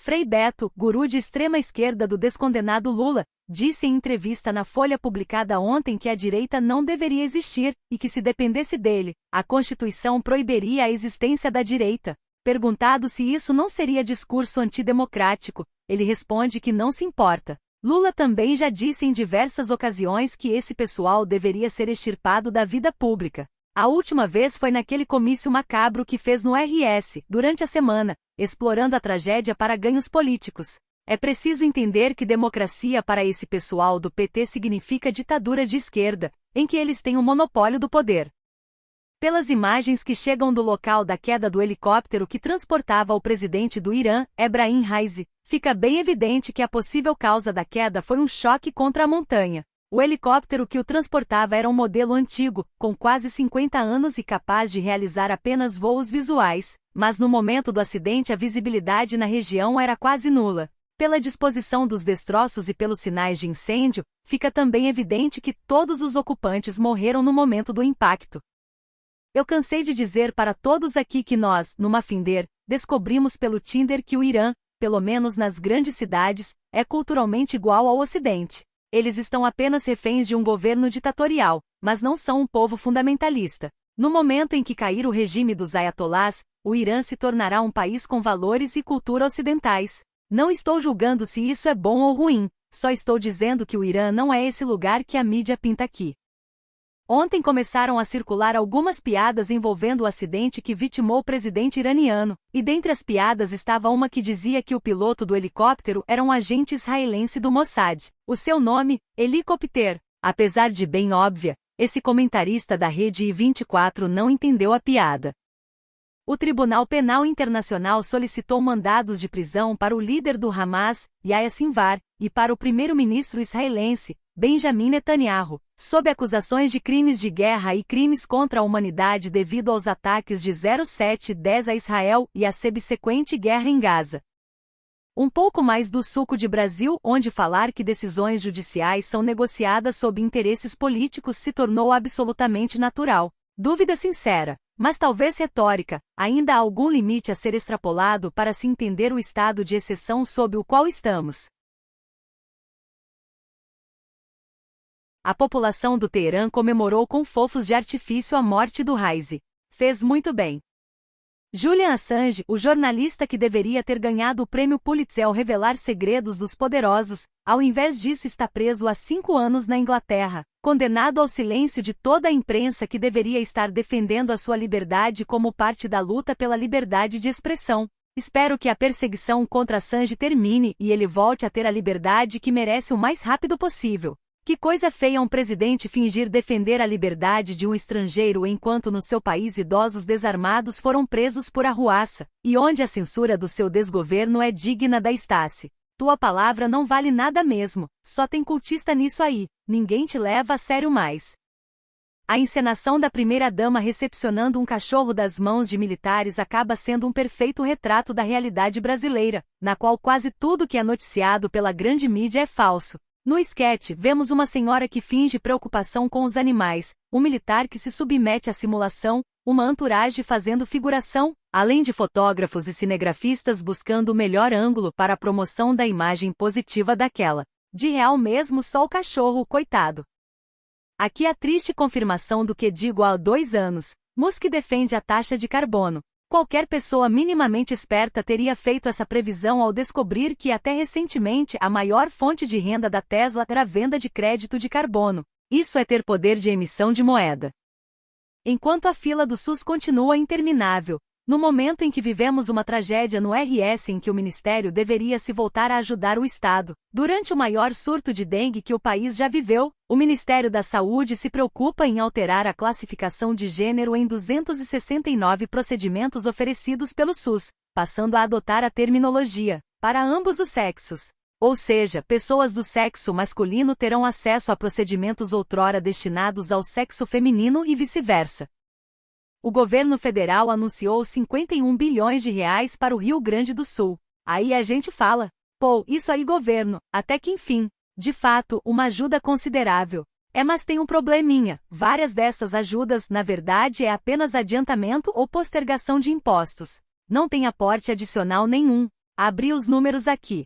Frei Beto, guru de extrema-esquerda do descondenado Lula, disse em entrevista na Folha publicada ontem que a direita não deveria existir, e que se dependesse dele, a Constituição proibiria a existência da direita. Perguntado se isso não seria discurso antidemocrático, ele responde que não se importa. Lula também já disse em diversas ocasiões que esse pessoal deveria ser extirpado da vida pública. A última vez foi naquele comício macabro que fez no RS, durante a semana, explorando a tragédia para ganhos políticos. É preciso entender que democracia para esse pessoal do PT significa ditadura de esquerda, em que eles têm o monopólio do poder. Pelas imagens que chegam do local da queda do helicóptero que transportava o presidente do Irã, Ebrahim Raisi, fica bem evidente que a possível causa da queda foi um choque contra a montanha. O helicóptero que o transportava era um modelo antigo, com quase 50 anos e capaz de realizar apenas voos visuais, mas no momento do acidente a visibilidade na região era quase nula. Pela disposição dos destroços e pelos sinais de incêndio, fica também evidente que todos os ocupantes morreram no momento do impacto. Eu cansei de dizer para todos aqui que nós, no Mafinder, descobrimos pelo Tinder que o Irã, pelo menos nas grandes cidades, é culturalmente igual ao Ocidente. Eles estão apenas reféns de um governo ditatorial, mas não são um povo fundamentalista. No momento em que cair o regime dos ayatolás, o Irã se tornará um país com valores e cultura ocidentais. Não estou julgando se isso é bom ou ruim, só estou dizendo que o Irã não é esse lugar que a mídia pinta aqui. Ontem começaram a circular algumas piadas envolvendo o acidente que vitimou o presidente iraniano, e dentre as piadas estava uma que dizia que o piloto do helicóptero era um agente israelense do Mossad. O seu nome, Helicopter. Apesar de bem óbvia, esse comentarista da Rede I24 não entendeu a piada. O Tribunal Penal Internacional solicitou mandados de prisão para o líder do Hamas, Yahya Sinwar, e para o primeiro-ministro israelense, Benjamin Netanyahu, sob acusações de crimes de guerra e crimes contra a humanidade devido aos ataques de 07/10 a Israel e a subsequente guerra em Gaza. Um pouco mais do suco de Brasil, onde falar que decisões judiciais são negociadas sob interesses políticos se tornou absolutamente natural. Dúvida sincera, mas talvez retórica, ainda há algum limite a ser extrapolado para se entender o estado de exceção sob o qual estamos. A população do Teherã comemorou com fofos de artifício a morte do Raisi. Fez muito bem. Julian Assange, o jornalista que deveria ter ganhado o prêmio Pulitzer ao revelar segredos dos poderosos, ao invés disso está preso há 5 anos na Inglaterra, condenado ao silêncio de toda a imprensa que deveria estar defendendo a sua liberdade como parte da luta pela liberdade de expressão. Espero que a perseguição contra Assange termine e ele volte a ter a liberdade que merece o mais rápido possível. Que coisa feia um presidente fingir defender a liberdade de um estrangeiro enquanto no seu país idosos desarmados foram presos por arruaça, e onde a censura do seu desgoverno é digna da Stasi. Tua palavra não vale nada mesmo, só tem cultista nisso aí, ninguém te leva a sério mais. A encenação da primeira-dama recepcionando um cachorro das mãos de militares acaba sendo um perfeito retrato da realidade brasileira, na qual quase tudo que é noticiado pela grande mídia é falso. No esquete, vemos uma senhora que finge preocupação com os animais, um militar que se submete à simulação, uma entourage fazendo figuração, além de fotógrafos e cinegrafistas buscando o melhor ângulo para a promoção da imagem positiva daquela. De real mesmo só o cachorro, coitado. Aqui a triste confirmação do que digo há 2 anos, Musk defende a taxa de carbono. Qualquer pessoa minimamente esperta teria feito essa previsão ao descobrir que até recentemente a maior fonte de renda da Tesla era a venda de crédito de carbono. Isso é ter poder de emissão de moeda. Enquanto a fila do SUS continua interminável, no momento em que vivemos uma tragédia no RS em que o Ministério deveria se voltar a ajudar o Estado, durante o maior surto de dengue que o país já viveu, o Ministério da Saúde se preocupa em alterar a classificação de gênero em 269 procedimentos oferecidos pelo SUS, passando a adotar a terminologia para ambos os sexos. Ou seja, pessoas do sexo masculino terão acesso a procedimentos outrora destinados ao sexo feminino e vice-versa. O governo federal anunciou 51 bilhões de reais para o Rio Grande do Sul. Aí a gente fala, pô, isso aí governo, até que enfim. De fato, uma ajuda considerável. Mas tem um probleminha, várias dessas ajudas, na verdade, é apenas adiantamento ou postergação de impostos. Não tem aporte adicional nenhum. Abri os números aqui.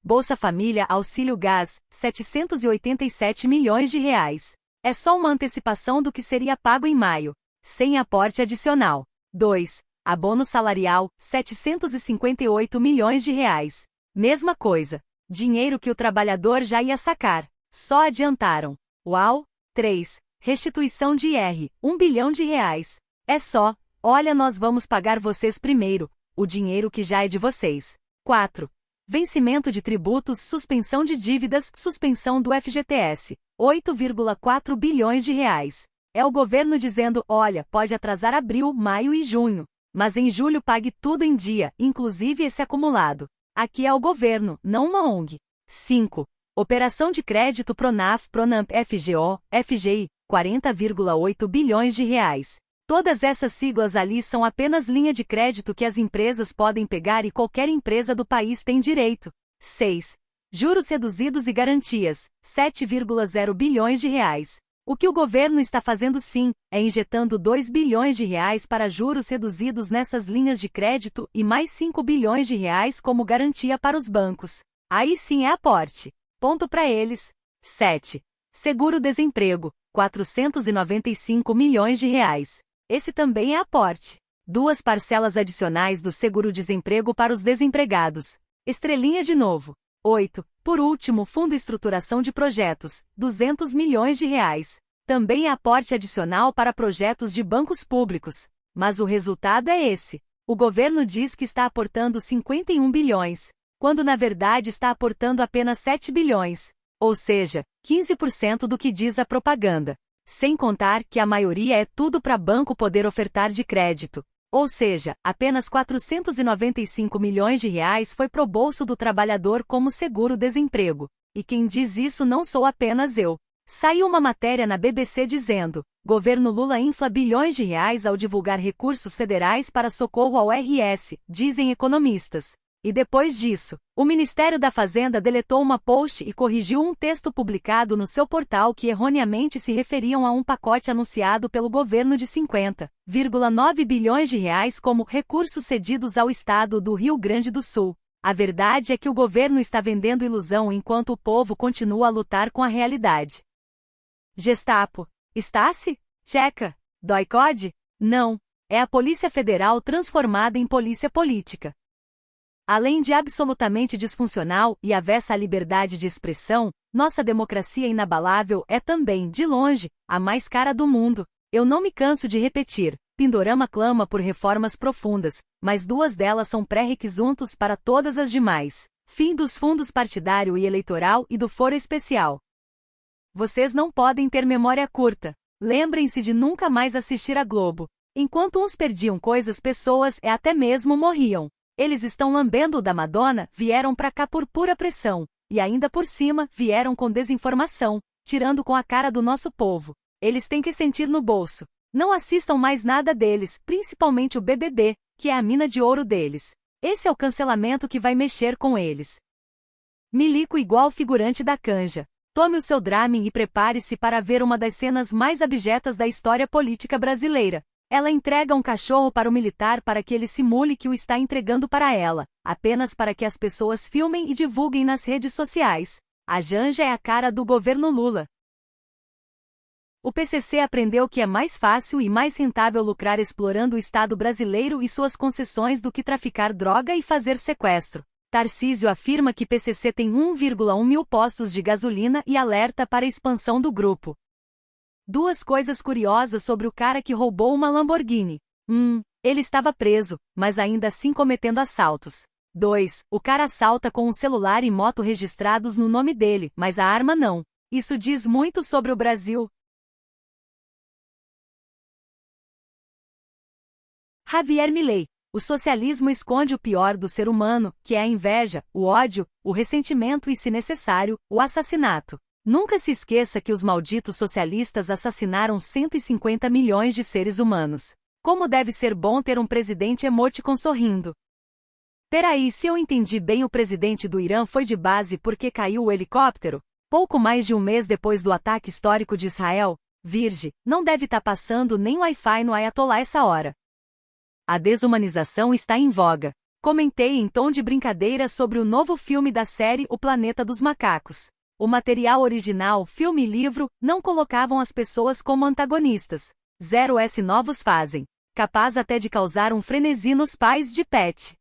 Bolsa Família Auxílio Gás, 787 milhões de reais. É só uma antecipação do que seria pago em maio, sem aporte adicional. 2. Abono salarial, 758 milhões de reais. Mesma coisa. Dinheiro que o trabalhador já ia sacar. Só adiantaram. Uau! 3. Restituição de IR, 1 bilhão de reais. É só, olha, nós vamos pagar vocês primeiro, o dinheiro que já é de vocês. 4. Vencimento de tributos, suspensão de dívidas, suspensão do FGTS, 8,4 bilhões de reais. É o governo dizendo, olha, pode atrasar abril, maio e junho, mas em julho pague tudo em dia, inclusive esse acumulado. Aqui é o governo, não uma ONG. 5. Operação de crédito Pronaf, Pronamp, FGO, FGI, 40,8 bilhões de reais. Todas essas siglas ali são apenas linha de crédito que as empresas podem pegar e qualquer empresa do país tem direito. 6. Juros reduzidos e garantias, 7,0 bilhões de reais. O que o governo está fazendo sim, é injetando 2 bilhões de reais para juros reduzidos nessas linhas de crédito e mais 5 bilhões de reais como garantia para os bancos. Aí sim é aporte. Ponto para eles. 7. Seguro-desemprego, 495 milhões de reais. Esse também é aporte. 2 parcelas adicionais do seguro-desemprego para os desempregados. Estrelinha de novo. 8. Por último, Fundo Estruturação de Projetos, 200 milhões de reais. Também é aporte adicional para projetos de bancos públicos. Mas o resultado é esse. O governo diz que está aportando 51 bilhões, quando na verdade está aportando apenas 7 bilhões. Ou seja, 15% do que diz a propaganda. Sem contar que a maioria é tudo para banco poder ofertar de crédito. Ou seja, apenas 495 milhões de reais foi pro bolso do trabalhador como seguro-desemprego. E quem diz isso não sou apenas eu. Saiu uma matéria na BBC dizendo: governo Lula infla bilhões de reais ao divulgar recursos federais para socorro ao RS, dizem economistas. E depois disso, o Ministério da Fazenda deletou uma post e corrigiu um texto publicado no seu portal que erroneamente se referiam a um pacote anunciado pelo governo de 50,9 bilhões de reais como recursos cedidos ao estado do Rio Grande do Sul. A verdade é que o governo está vendendo ilusão enquanto o povo continua a lutar com a realidade. Gestapo. Stasi? Tcheca. Doicode? Não. É a Polícia Federal transformada em polícia política. Além de absolutamente disfuncional e avessa à liberdade de expressão, nossa democracia inabalável é também, de longe, a mais cara do mundo. Eu não me canso de repetir, Pindorama clama por reformas profundas, mas 2 delas são pré-requisitos para todas as demais. Fim dos fundos partidário e eleitoral e do foro especial. Vocês não podem ter memória curta. Lembrem-se de nunca mais assistir a Globo. Enquanto uns perdiam coisas, pessoas e até mesmo morriam. Eles estão lambendo o da Madonna, vieram pra cá por pura pressão. E ainda por cima, vieram com desinformação, tirando com a cara do nosso povo. Eles têm que sentir no bolso. Não assistam mais nada deles, principalmente o BBB, que é a mina de ouro deles. Esse é o cancelamento que vai mexer com eles. Milico igual figurante da canja. Tome o seu Dramin e prepare-se para ver uma das cenas mais abjetas da história política brasileira. Ela entrega um cachorro para o militar para que ele simule que o está entregando para ela, apenas para que as pessoas filmem e divulguem nas redes sociais. A Janja é a cara do governo Lula. O PCC aprendeu que é mais fácil e mais rentável lucrar explorando o Estado brasileiro e suas concessões do que traficar droga e fazer sequestro. Tarcísio afirma que PCC tem 1,1 mil postos de gasolina e alerta para a expansão do grupo. 2 coisas curiosas sobre o cara que roubou uma Lamborghini. Ele estava preso, mas ainda assim cometendo assaltos. 2. O cara assalta com um celular e moto registrados no nome dele, mas a arma não. Isso diz muito sobre o Brasil. Javier Milei. O socialismo esconde o pior do ser humano, que é a inveja, o ódio, o ressentimento e, se necessário, o assassinato. Nunca se esqueça que os malditos socialistas assassinaram 150 milhões de seres humanos. Como deve ser bom ter um presidente emoticon sorrindo. Peraí, se eu entendi bem, o presidente do Irã foi de base porque caiu o helicóptero? Pouco mais de um mês depois do ataque histórico de Israel? Virgem, não deve estar passando nem Wi-Fi no Ayatollah essa hora. A desumanização está em voga. Comentei em tom de brincadeira sobre o novo filme da série O Planeta dos Macacos. O material original, filme e livro, não colocavam as pessoas como antagonistas. 0S novos fazem. Capaz até de causar um frenesi nos pais de Pet.